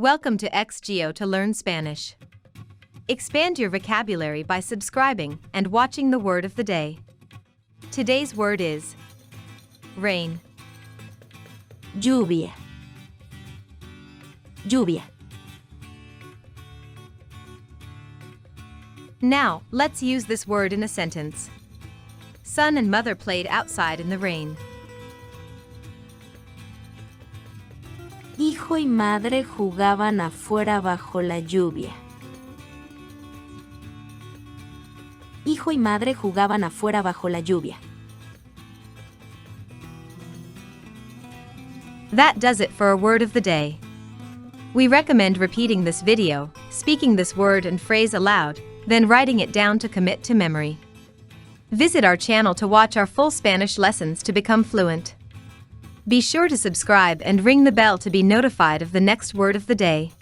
Welcome to X-Geo to learn Spanish. Expand your vocabulary by subscribing and watching the word of the day. Today's word is rain. Lluvia. Lluvia. Now, let's use this word in a sentence. Son and mother played outside in the rain. Hijo y madre jugaban afuera bajo la lluvia. Hijo y madre jugaban afuera bajo la lluvia. That does it for a word of the day. We recommend repeating this video, speaking this word and phrase aloud, then writing it down to commit to memory. Visit our channel to watch our full Spanish lessons to become fluent. Be sure to subscribe and ring the bell to be notified of the next word of the day.